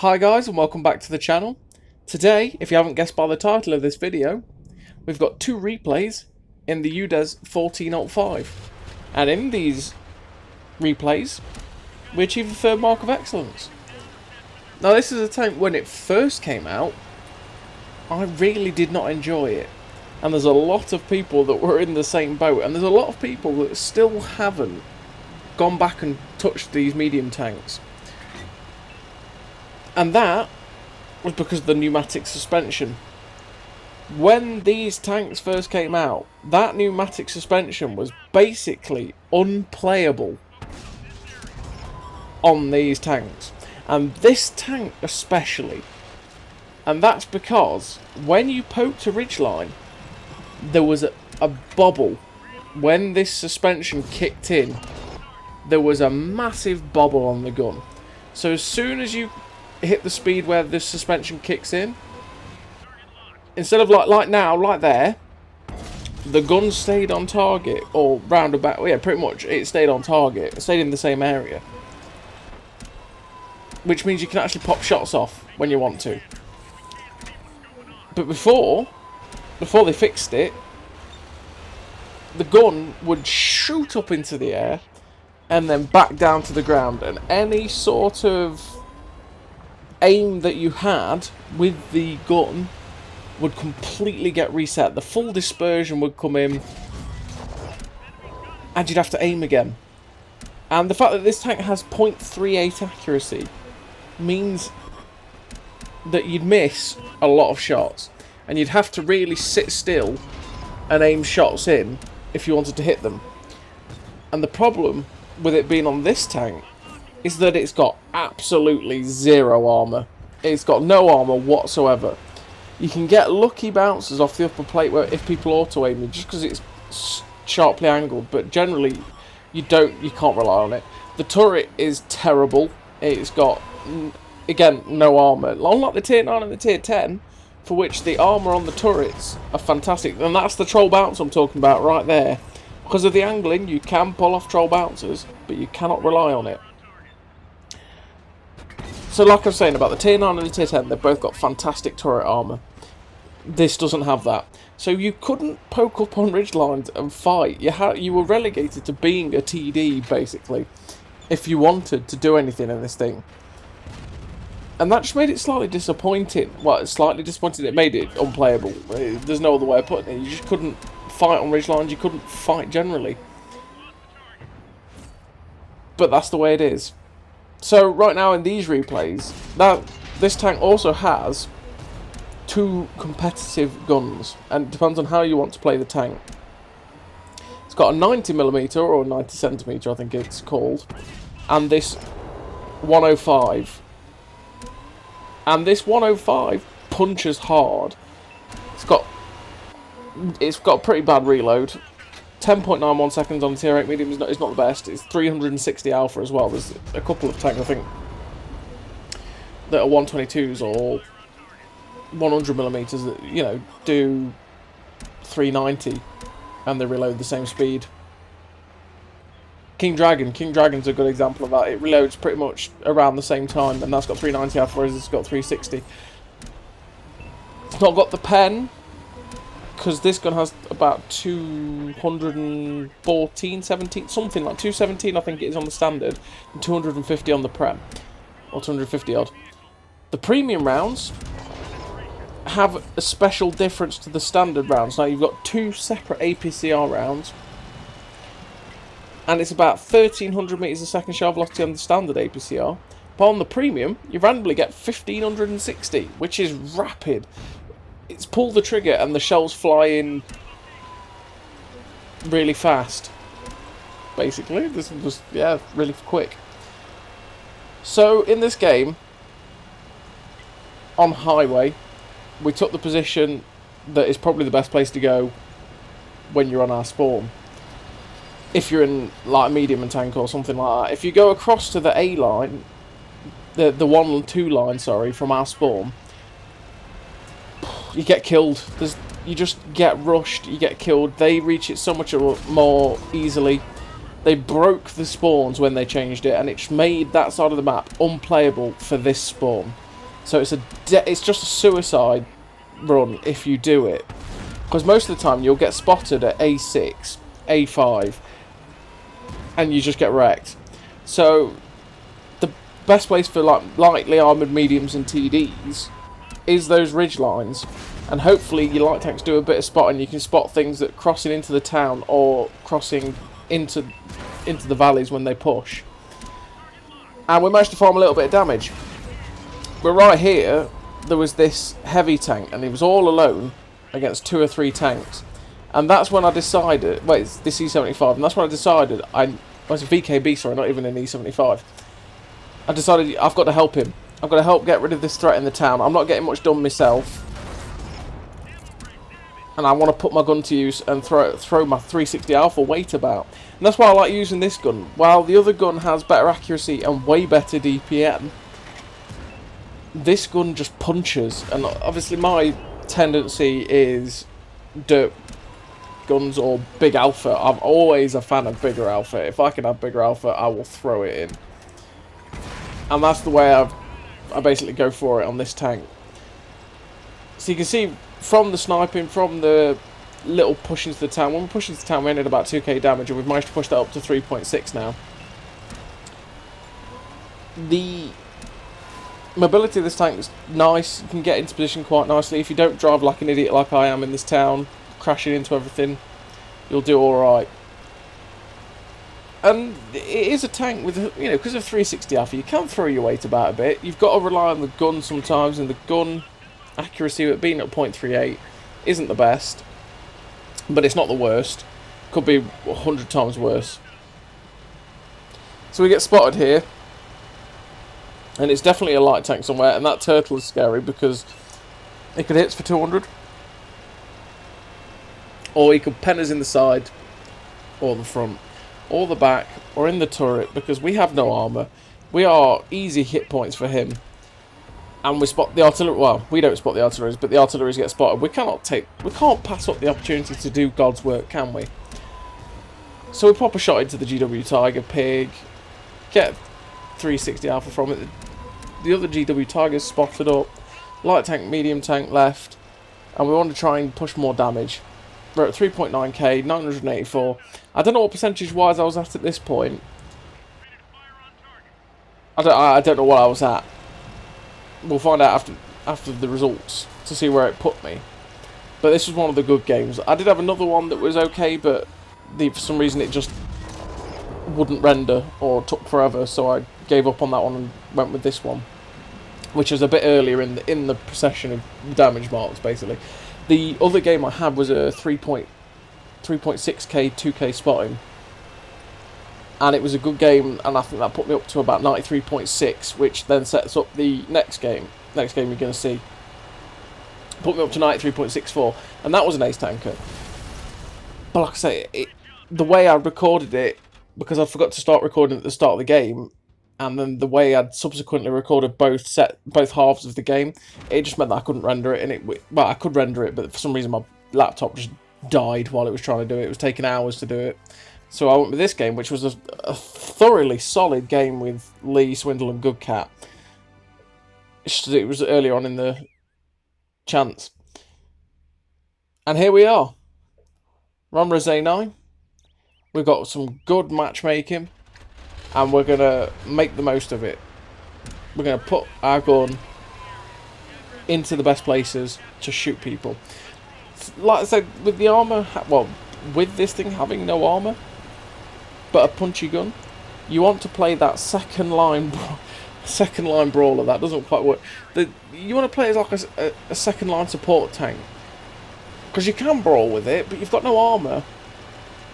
Hi guys and welcome back to the channel. Today, if you haven't guessed by the title of this video, we've got two replays in the Udes 1405. And in these replays, we achieved the third mark of excellence. Now this is a tank when it first came out, I really did not enjoy it. And there's a lot of people that were in the same boat, and there's a lot of people that still haven't gone back and touched these medium tanks. And that was because of the pneumatic suspension. When these tanks first came out, that pneumatic suspension was basically unplayable on these tanks. And this tank especially. And that's because when you poked a ridgeline, there was a bobble. When this suspension kicked in, there was a massive bobble on the gun. So as soon as you hit the speed where the suspension kicks in, instead of like now, like there, the gun stayed on target, or roundabout, yeah, pretty much it stayed on target, it stayed in the same area, which means you can actually pop shots off when you want to. But before they fixed it, the gun would shoot up into the air and then back down to the ground, and any sort of aim that you had with the gun would completely get reset. The full dispersion would come in and you'd have to aim again. And the fact that this tank has 0.38 accuracy means that you'd miss a lot of shots, and you'd have to really sit still and aim shots in if you wanted to hit them. And the problem with it being on this tank is that it's got absolutely zero armour. It's got no armour whatsoever. You can get lucky bounces off the upper plate where if people auto aim you, just because it's sharply angled, but generally you can't rely on it. The turret is terrible. It's got, again, no armour. Unlike the tier 9 and the tier 10, for which the armour on the turrets are fantastic. And that's the troll bounce I'm talking about right there. Because of the angling, you can pull off troll bouncers, but you cannot rely on it. So like I was saying about the tier 9 and the tier 10, they've both got fantastic turret armour. This doesn't have that. So you couldn't poke up on ridgelines and fight. You were relegated to being a TD, basically, if you wanted to do anything in this thing. And that just made it slightly disappointing. Well, it's slightly disappointing. It made it unplayable. There's no other way of putting it. You just couldn't fight on ridgelines. You couldn't fight generally. But that's the way it is. So right now in these replays, this tank also has two competitive guns, and it depends on how you want to play the tank. It's got a 90mm or 90cm, I think it's called, and this 105. And this 105 punches hard. It's got a pretty bad reload. 10.91 seconds on tier 8 medium is not the best. It's 360 alpha as well. There's a couple of tanks, I think, that are 122s or 100mm that, you know, do 390 and they reload the same speed. King Dragon's a good example of that. It reloads pretty much around the same time, and that's got 390 alpha, whereas it's got 360. It's not got the pen, because this gun has about 214, 17, something like 217 I think it is on the standard, and 250 on the Prem, or 250 odd. The premium rounds have a special difference to the standard rounds. Now you've got two separate APCR rounds, and it's about 1300 meters a second shell velocity on the standard APCR. But on the premium, you randomly get 1560, which is rapid. It's pull the trigger and the shells fly in really fast. Basically, this was, yeah, really quick. So in this game, on highway, we took the position that is probably the best place to go when you're on our spawn. If you're in like a medium and tank or something like that. If you go across to the A line, the 1 and 2 line, sorry, from our spawn, you get killed. You just get rushed, you get killed. They reach it so much more easily. They broke the spawns when they changed it, and it just made that side of the map unplayable for this spawn. So it's just a suicide run if you do it. Because most of the time you'll get spotted at A6, A5, and you just get wrecked. So the best place for like lightly armoured mediums and TDs is those ridge lines. And hopefully your light tanks do a bit of spotting. You can spot things that crossing into the town or crossing into the valleys when they push. And we managed to farm a little bit of damage. But right here, there was this heavy tank, and he was all alone against 2 or 3 tanks. And that's when I decided, wait, it's this E75, and that's when I decided, it's a VKB, sorry, not even an E75. I decided I've got to help him. I've got to help get rid of this threat in the town. I'm not getting much done myself. And I want to put my gun to use and throw my 360 Alpha weight about. And that's why I like using this gun. While the other gun has better accuracy and way better DPM, this gun just punches. And obviously my tendency is dirt guns or big alpha. I'm always a fan of bigger alpha. If I can have bigger alpha, I will throw it in. And that's the way I basically go for it on this tank. So you can see from the sniping, from the little push into the town. When we push into the town, we ended about 2k damage, and we've managed to push that up to 3.6 now. The mobility of this tank is nice. You can get into position quite nicely. If you don't drive like an idiot like I am in this town, crashing into everything, you'll do alright. And it is a tank with, you know, because of 360 Alpha, you can throw your weight about a bit. You've got to rely on the gun sometimes, and the gun accuracy at being at 0.38 isn't the best, but it's not the worst. Could be 100 times worse. So we get spotted here, and it's definitely a light tank somewhere, and that turtle is scary because it could hit us for 200, or he could pen us in the side, or the front, or the back, or in the turret, because we have no armour. We are easy hit points for him. And we spot the artillery. Well, we don't spot the artilleries, but the artilleries get spotted. We can't pass up the opportunity to do God's work, can we? So we pop a shot into the GW Tiger Pig, get 360 Alpha from it. The other GW Tiger's spotted up, light tank, medium tank left, and we want to try and push more damage. We're at 3.9k, 984. I don't know what percentage-wise I was at this point. I don't know what I was at. We'll find out after the results to see where it put me. But this was one of the good games. I did have another one that was okay, but for some reason it just wouldn't render or took forever, so I gave up on that one and went with this one, which was a bit earlier in the procession of damage marks, basically. The other game I had was a 3.6k, 2k spotting. And it was a good game, and I think that put me up to about 93.6, which then sets up the next game. Next game you're going to see. Put me up to 93.64, and that was an ace tanker. But like I say, the way I recorded it, because I forgot to start recording at the start of the game, and then the way I'd subsequently recorded both halves of the game, it just meant that I couldn't render it. And well, I could render it, but for some reason my laptop just died while it was trying to do it. It was taking hours to do it. So I went with this game, which was a thoroughly solid game with Lee, Swindle and Goodcat. It was earlier on in the chance. And here we are. Rose 9. We've got some good matchmaking, and we're going to make the most of it. We're going to put our gun into the best places to shoot people. Like I said, with the armour, well, with this thing having no armour, but a punchy gun, you want to play that second line brawler. That doesn't quite work. You want to play as like a second line support tank, because you can brawl with it, but you've got no armour,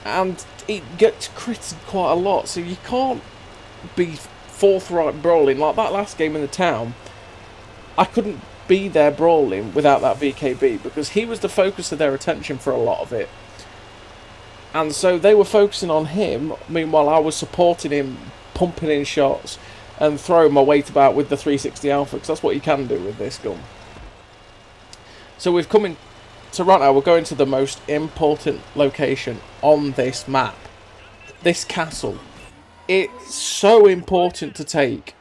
and it gets critted quite a lot. So you can't be forthright brawling like that last game in the town. I couldn't be there brawling without that VKB, because he was the focus of their attention for a lot of it. And so they were focusing on him, meanwhile I was supporting him, pumping in shots, and throwing my weight about with the 360 Alpha, because that's what you can do with this gun. So we've come in, so right now we're going to the most important location on this map. This castle. It's so important to take.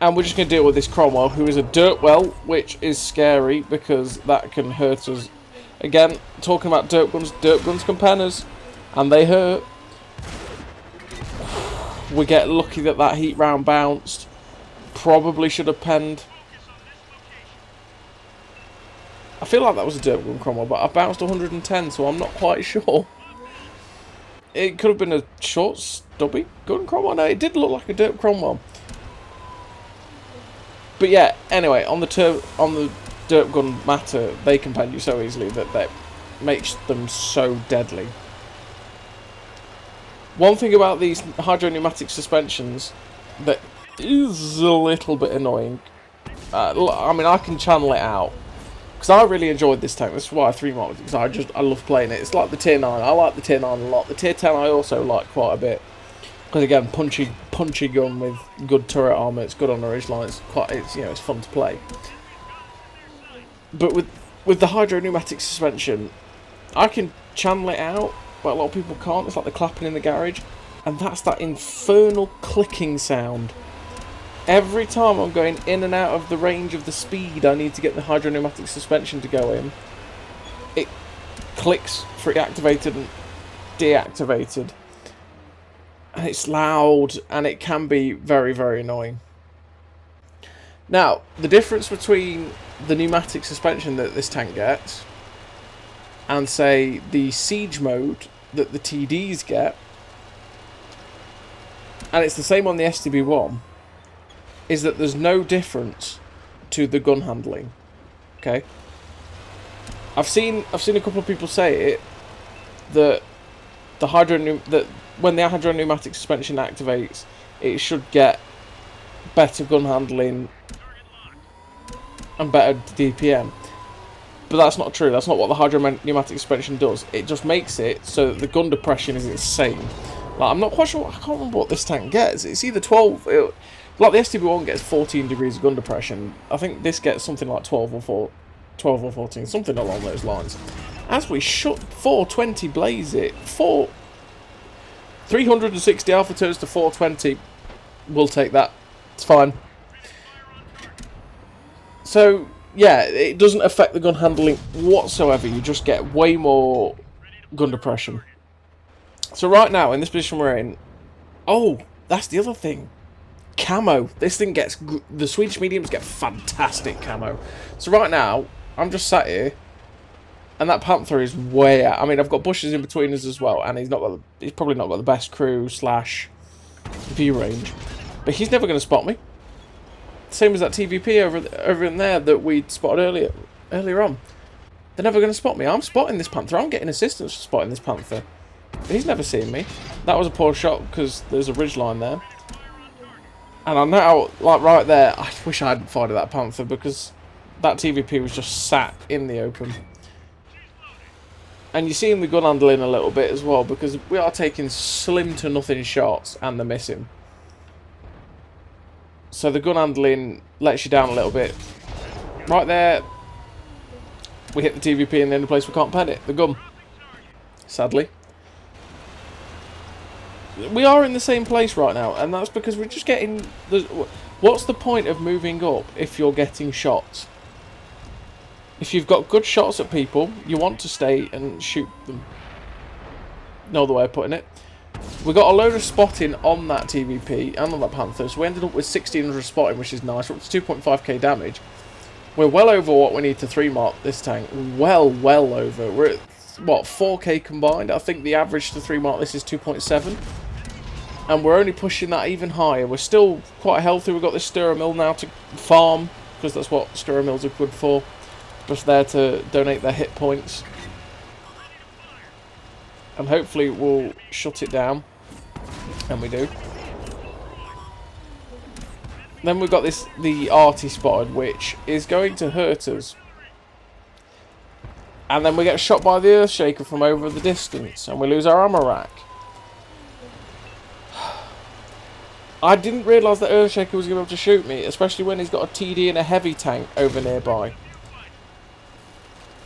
And we're just going to deal with this Cromwell, who is a dirt well, which is scary because that can hurt us. Again, talking about dirt guns can pen us, and they hurt. We get lucky that that heat round bounced. Probably should have penned. I feel like that was a dirt gun Cromwell, but I bounced 110, so I'm not quite sure. It could have been a short, stubby gun Cromwell. No, it did look like a dirt Cromwell. But yeah, anyway, on the dirt gun matter, they can pen you so easily that makes them so deadly. One thing about these hydro-pneumatic suspensions that is a little bit annoying. I mean, I can channel it out because I really enjoyed this tank. This is why I 3-marked it, because I love playing it. It's like the tier 9. I like the tier 9 a lot. The tier 10 I also like quite a bit. Because again, punchy gun with good turret armor. It's good on the ridgeline. It's fun to play. But with the hydro pneumatic suspension, I can channel it out, but a lot of people can't. It's like the clapping in the garage, and that's that infernal clicking sound. Every time I'm going in and out of the range of the speed I need to get the hydro pneumatic suspension to go in, it clicks for activated and deactivated. And it's loud, and it can be very, very annoying. Now, the difference between the pneumatic suspension that this tank gets and, say, the siege mode that the TDs get, and it's the same on the STB1, is that there's no difference to the gun handling. Okay? I've seen a couple of people say it, that when the hydro pneumatic suspension activates, it should get better gun handling and better DPM. But that's not true. That's not what the hydro pneumatic suspension does. It just makes it so that the gun depression is insane. Like, I'm not quite sure. I can't remember what this tank gets. It's either 12. Like the STB1 gets 14 degrees of gun depression. I think this gets something like 12 or 14, something along those lines. As we shut 420 blaze it, 360 alpha turns to 420. We'll take that. It's fine. So, yeah, it doesn't affect the gun handling whatsoever. You just get way more gun depression. So right now, in this position we're in... Oh, that's the other thing. Camo. This thing gets... The Swedish mediums get fantastic camo. So right now, I'm just sat here, and that Panther is way out. I mean, I've got bushes in between us as well, and he's probably not got the best crew / view range. But he's never going to spot me. Same as that TVP over in there that we spotted earlier on. They're never going to spot me. I'm spotting this Panther. I'm getting assistance for spotting this Panther. But he's never seen me. That was a poor shot because there's a ridgeline there. And I'm now, like right there, I wish I hadn't fired at that Panther because that TVP was just sat in the open. And you're seeing the gun handling a little bit as well because we are taking slim to nothing shots and they're missing. So the gun handling lets you down a little bit. Right there, we hit the TVP and the only place we can't pen it, the gun. Sadly. We are in the same place right now, and that's because we're just getting... What's the point of moving up if you're getting shots? If you've got good shots at people, you want to stay and shoot them. No other way of putting it. We got a load of spotting on that TVP and on that Panther, so we ended up with 1600 spotting, which is nice. We're up to 2.5k damage. We're well over what we need to 3-mark this tank. Well over. We're at, what, 4k combined? I think the average to 3-mark this is 2.7. And we're only pushing that even higher. We're still quite healthy. We've got this stirrer mill now to farm, because that's what stirrer mills are good for. Just there to donate their hit points. And hopefully we'll shut it down. And we do. Then we've got the arty spotted, which is going to hurt us. And then we get shot by the Earthshaker from over the distance. And we lose our ammo rack. I didn't realise that Earthshaker was going to be able to shoot me. Especially when he's got a TD and a heavy tank over nearby.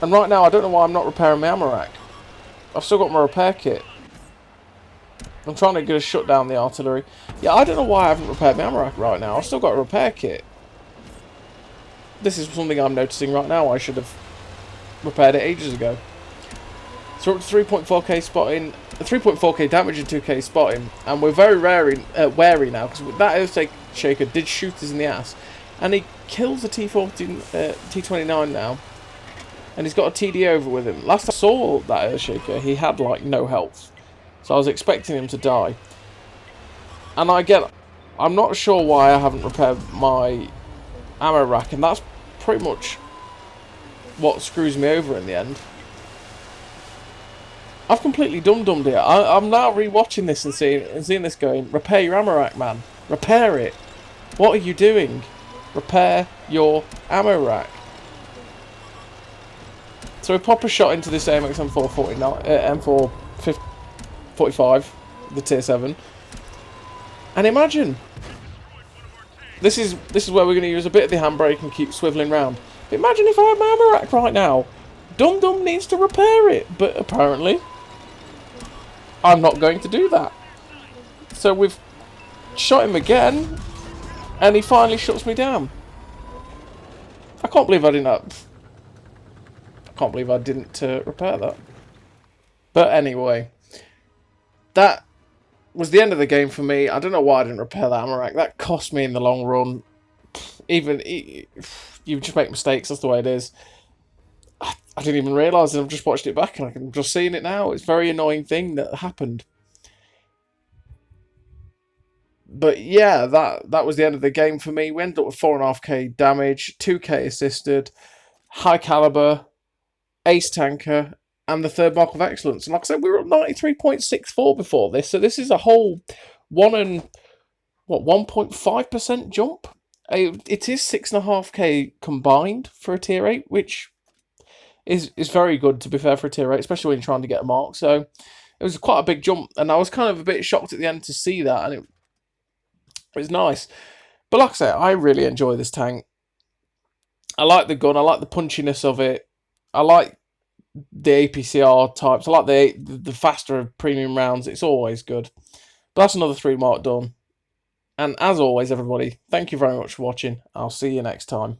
And right now I don't know why I'm not repairing my ammo rack. I've still got my repair kit. I'm trying to get shut down the artillery. Yeah, I don't know why I haven't repaired my ammo rack right now. I've still got a repair kit. This is something I'm noticing right now. I should have repaired it ages ago. So we're up to 3.4k spotting, 3.4k damage and 2k spotting, and we're very wary now, because that Earthquake Shaker did shoot us in the ass, and he kills the T29 now, and he's got a TD over with him. Last time I saw that Earthshaker, he had like no health, so I was expecting him to die. And I'm not sure why I haven't repaired my ammo rack, and that's pretty much what screws me over in the end. I've completely dum-dummed it. I'm now re-watching this and seeing this going, repair your ammo rack, man. Repair it. What are you doing? Repair your ammo rack. So we pop a shot into this AMX M445, the tier 7. And imagine, this is where we're going to use a bit of the handbrake and keep swiveling round. But imagine if I had my ammo rack right now. Dum Dum needs to repair it, but apparently I'm not going to do that. So we've shot him again, and he finally shuts me down. I can't believe I didn't repair that. But anyway, that was the end of the game for me. I don't know why I didn't repair that ammo rack. That cost me in the long run. You just make mistakes. That's the way it is. I didn't even realise it. I've just watched it back and I'm just seeing it now. It's a very annoying thing that happened. But yeah, that was the end of the game for me. We ended up with 4.5k damage, 2k assisted, high caliber, ace tanker, and the third mark of excellence. And like I said, we were at 93.64 before this, so this is a whole 1.5% jump. It is 6.5k combined for a tier 8, which is very good, to be fair, for a tier 8, especially when you're trying to get a mark. So it was quite a big jump, and I was kind of a bit shocked at the end to see that, and it was nice. But like I say, I really enjoy this tank. I like the gun, I like the punchiness of it, I like the APCR types, I like the faster premium rounds. It's always good. But that's another 3 mark done. And as always, everybody, thank you very much for watching. I'll see you next time.